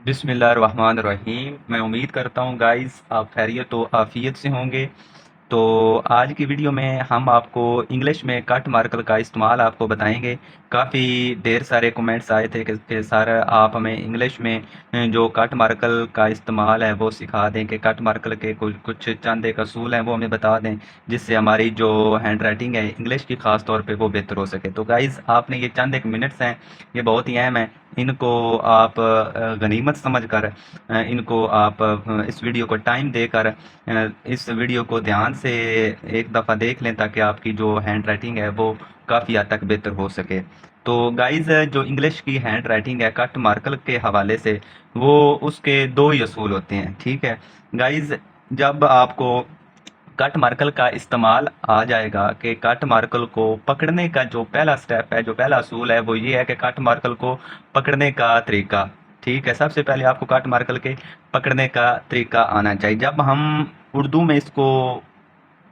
बिस्मिल्लाहिर्रहमानिर्रहीम। मैं उम्मीद करता हूँ गाइस आप खैरियत तो आफियत से होंगे। तो आज की वीडियो में हम आपको इंग्लिश में कट मार्कर का इस्तेमाल आपको बताएंगे। काफ़ी ढेर सारे कमेंट्स आए थे कि सर आप हमें इंग्लिश में जो कट मार्कर का इस्तेमाल है वो सिखा दें, कि कट मार्कर के कुछ कुछ चंद एक असूल हैं वो हमें बता दें, जिससे हमारी जो हैंड राइटिंग है इंग्लिश की ख़ास तौर पे वो बेहतर हो सके। तो गाइज़ आपने ये चंद एक मिनट्स हैं, ये बहुत ही अहम है। इनको आप गनीमत समझ कर इनको आप इस वीडियो को टाइम देकर इस वीडियो को ध्यान से एक दफ़ा देख लें, ताकि आपकी जो हैंड राइटिंग है वो काफ़ी हद तक बेहतर हो सके। तो गाइज़ जो इंग्लिश की हैंड राइटिंग है कट मार्कर के हवाले से, वो उसके दो ही असूल होते हैं। ठीक है गाइज़, जब आपको कट मार्कर का इस्तेमाल आ जाएगा कि कट मार्कर को पकड़ने का जो पहला स्टेप है, जो पहला असूल है, वो ये है कि कट मार्कर को पकड़ने का तरीका। ठीक है, सबसे पहले आपको कट मार्कर के पकड़ने का तरीका आना चाहिए। जब हम उर्दू में इसको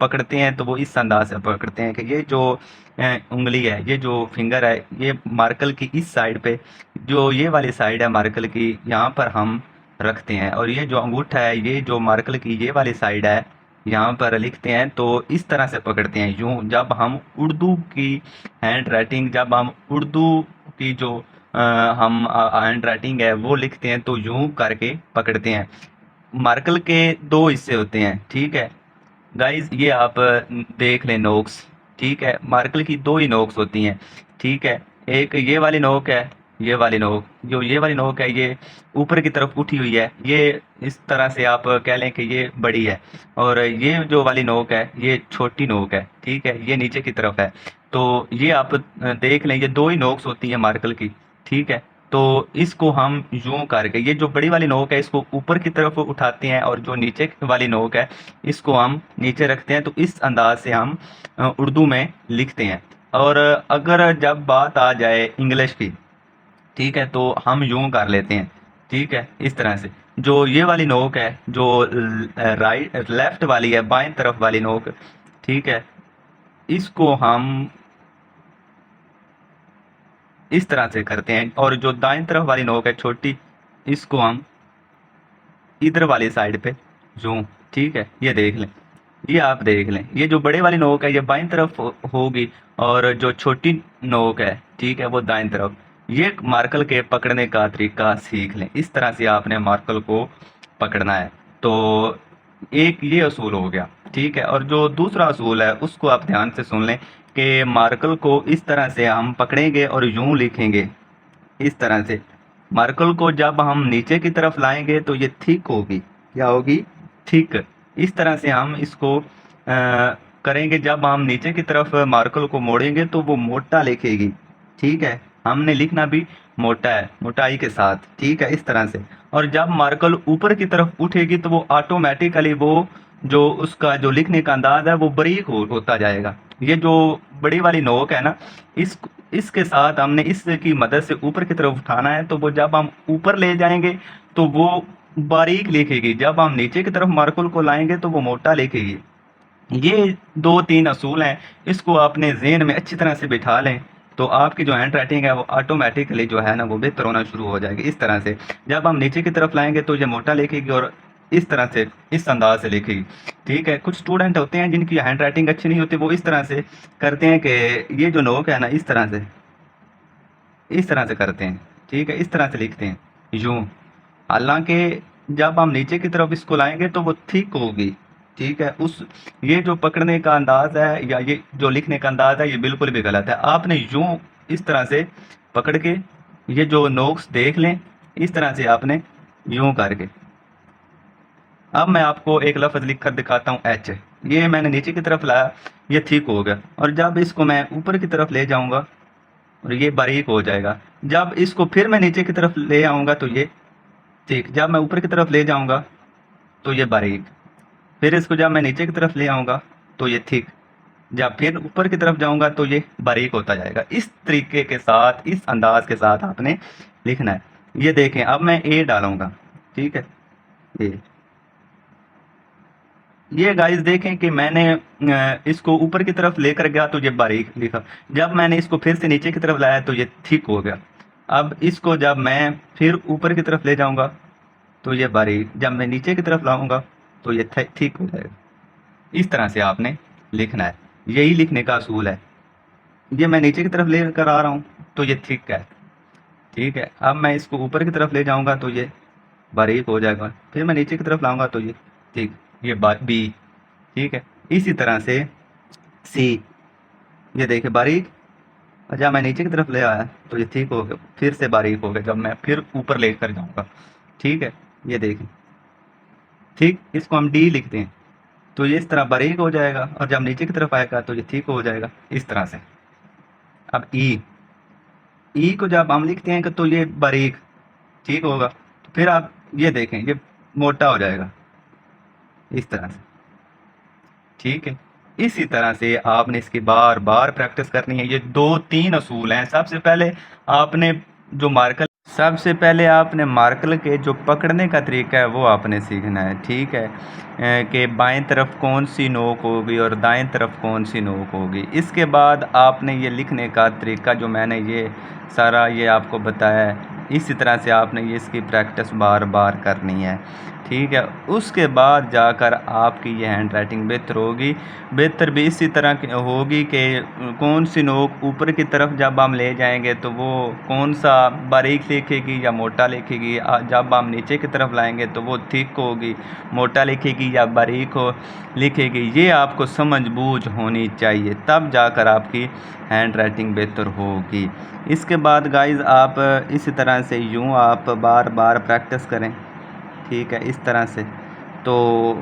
पकड़ते हैं तो वो इस अंदाज से पकड़ते हैं कि ये जो उंगली है, ये जो फिंगर है, ये मार्कर की इस साइड पे, जो ये वाली साइड है मार्कर की, यहाँ पर हम रखते हैं, और ये जो अंगूठा है, ये जो मार्कर की ये वाली साइड है, यहाँ पर लिखते हैं। तो इस तरह से पकड़ते हैं यूं। जब हम उर्दू की हैंड राइटिंग, जब हम उर्दू की जो हम हैंड राइटिंग है वो लिखते हैं तो यूं करके पकड़ते हैं। मार्कर के दो हिस्से होते हैं। ठीक है गाइज, ये आप देख लें नोक्स। ठीक है, मार्कर की दो ही नोक्स होती हैं। ठीक है, एक ये वाली नोक है, ये वाली नोक, जो ये वाली नोक है ये ऊपर की तरफ उठी हुई है, ये इस तरह से आप कह लें कि ये बड़ी है, और ये जो वाली नोक है ये छोटी नोक है। ठीक है, ये नीचे की तरफ है। तो ये आप देख लें, ये दो ही नोक्स होती हैं मार्कर की। ठीक है, तो इसको हम यूं करके, ये जो बड़ी वाली नोक है इसको ऊपर की तरफ उठाते हैं, और जो नीचे वाली नोक है इसको हम नीचे रखते हैं। तो इस अंदाज से हम उर्दू में लिखते हैं। और अगर जब बात आ जाए इंग्लिश की, ठीक है, तो हम यूं कर लेते हैं। ठीक है, इस तरह से जो ये वाली नोक है, जो राइट लेफ्ट वाली है, बाएं तरफ वाली नोक, ठीक है, इसको हम इस तरह से करते हैं। और जो दाएं तरफ वाली नोक है छोटी, इसको हम इधर वाली साइड पे यूं। ठीक है, ये देख लें, ये आप देख लें, ये जो बड़े वाली नोक है ये बाईं तरफ होगी, और जो छोटी नोक है, ठीक है, वो दाईं तरफ। ये मार्कर के पकड़ने का तरीका सीख लें। इस तरह से आपने मार्कर को पकड़ना है। तो एक ये असूल हो गया। ठीक है, और जो दूसरा असूल है उसको आप ध्यान से सुन लें, कि मार्कर को इस तरह से हम पकड़ेंगे और यूं लिखेंगे। इस तरह से मार्कर को जब हम नीचे की तरफ लाएंगे तो ये थिक होगी। क्या होगी? थिक। इस तरह से हम इसको करेंगे। जब हम नीचे की तरफ मार्कर को मोड़ेंगे तो वो मोटा लिखेगी। ठीक है, हमने लिखना भी मोटा है, मोटाई के साथ। ठीक है, इस तरह से। और जब मार्कर ऊपर की तरफ उठेगी तो वो ऑटोमेटिकली वो जो उसका जो लिखने का अंदाज है वो बारीक होता जाएगा। ये जो बड़ी वाली नोक है ना, इसके साथ हमने इसकी मदद से ऊपर की तरफ उठाना है। तो वो जब हम ऊपर ले जाएंगे तो वो बारीक लिखेगी, जब हम नीचे की तरफ मार्कर को लाएंगे तो वो मोटा लिखेगी। ये दो तीन असूल हैं, इसको अपने ज़हन में अच्छी तरह से बिठा लें, तो आपकी जो हैंड राइटिंग है वो ऑटोमेटिकली जो है ना वो बेहतर होना शुरू हो जाएगी। इस तरह से जब हम नीचे की तरफ लाएंगे तो ये मोटा लिखेगी, और इस तरह से, इस अंदाज से लिखेगी। ठीक है, कुछ स्टूडेंट होते हैं जिनकी हैंड राइटिंग अच्छी नहीं होती, वो इस तरह से करते हैं कि ये जो नोक है ना, इस तरह से, इस तरह से करते हैं। ठीक है, इस तरह से लिखते हैं यूं। हालांकि जब हम नीचे की तरफ इसको लाएंगे तो वो थिक होगी। ठीक है, उस ये जो पकड़ने का अंदाज है या ये जो लिखने का अंदाज है ये बिल्कुल भी गलत है। आपने यूं इस तरह से पकड़ के ये जो नोक्स देख लें, इस तरह से आपने यूं करके। अब मैं आपको एक लफ्ज़ लिख कर दिखाता हूँ, एच। ये मैंने नीचे की तरफ लाया, ये थिक हो गया, और जब इसको मैं ऊपर की तरफ ले जाऊंगा और ये बारीक हो जाएगा। जब इसको फिर मैं नीचे की तरफ ले आऊंगा तो ये ठीक, जब मैं ऊपर की तरफ ले जाऊंगा तो ये बारीक, फिर इसको जब मैं नीचे की तरफ ले आऊंगा तो ये थिक, जब फिर ऊपर की तरफ जाऊंगा तो ये बारीक होता जाएगा। इस तरीके के साथ, इस अंदाज के साथ आपने लिखना है। ये देखें, अब मैं ए डालूंगा। ठीक है, ये गाइस देखें कि मैंने इसको ऊपर की तरफ लेकर गया तो ये बारीक लिखा, जब मैंने इसको फिर से नीचे की तरफ लाया तो ये थिक हो गया। अब इसको जब मैं फिर ऊपर की तरफ ले जाऊंगा तो ये बारीक, जब मैं नीचे की तरफ लाऊंगा तो ये ठीक हो जाएगा। इस तरह से आपने लिखना है, यही लिखने का असूल है। ये मैं नीचे की तरफ ले कर आ रहा हूँ तो ये थिक है, ठीक है। अब मैं इसको ऊपर की तरफ ले जाऊंगा तो ये बारीक हो जाएगा, फिर मैं नीचे की तरफ लाऊंगा तो ये ठीक, ये बी, ठीक है। इसी तरह से सी, ये देखिए बारीक, और जब मैं नीचे की तरफ ले आया तो ये ठीक हो गया, फिर से बारीक हो गया जब मैं फिर ऊपर लेकर जाऊंगा, ठीक है। ये देखिए ठीक, इसको हम डी लिखते हैं, तो ये इस तरह बारीक हो जाएगा, और जब नीचे की तरफ आएगा तो ये ठीक हो जाएगा इस तरह से। अब ई को जब हम लिखते हैं तो ये बारीक ठीक होगा, तो फिर आप ये देखें ये मोटा हो जाएगा इस तरह से, ठीक है। इसी तरह से आपने इसकी बार बार प्रैक्टिस करनी है। ये 2-3 असूल हैं। सबसे पहले आपने मार्कर के जो पकड़ने का तरीका है वो आपने सीखना है, ठीक है। कि बाएं तरफ कौन सी नोक होगी और दाएं तरफ कौन सी नोक होगी। इसके बाद आपने ये लिखने का तरीका जो मैंने ये सारा ये आपको बताया है, इसी तरह से आपने ये इसकी प्रैक्टिस बार बार करनी है, ठीक है। उसके बाद जाकर आपकी ये हैंड राइटिंग बेहतर होगी। बेहतर भी इसी तरह की होगी कि कौन सी नोक ऊपर की तरफ जब हम ले जाएंगे तो वो कौन सा बारीक लिखेगी या मोटा लिखेगी, जब हम नीचे की तरफ लाएंगे तो वो थिक होगी, मोटा लिखेगी या बारीक हो लिखेगी। ये आपको समझ बूझ होनी चाहिए, तब जाकर आपकी हैंड राइटिंग बेहतर होगी। इसके बाद गाइज़ आप इसी तरह से यूँ आप बार बार प्रैक्टिस करें, ठीक है, इस तरह से। तो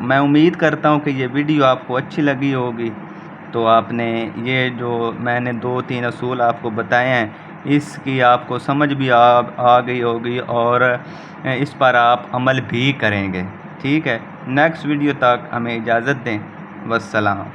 मैं उम्मीद करता हूँ कि ये वीडियो आपको अच्छी लगी होगी। तो आपने ये जो मैंने 2-3 असूल आपको बताए हैं, इसकी आपको समझ भी आ गई होगी, और इस पर आप अमल भी करेंगे, ठीक है। नेक्स्ट वीडियो तक हमें इजाज़त दें। वस्सलाम।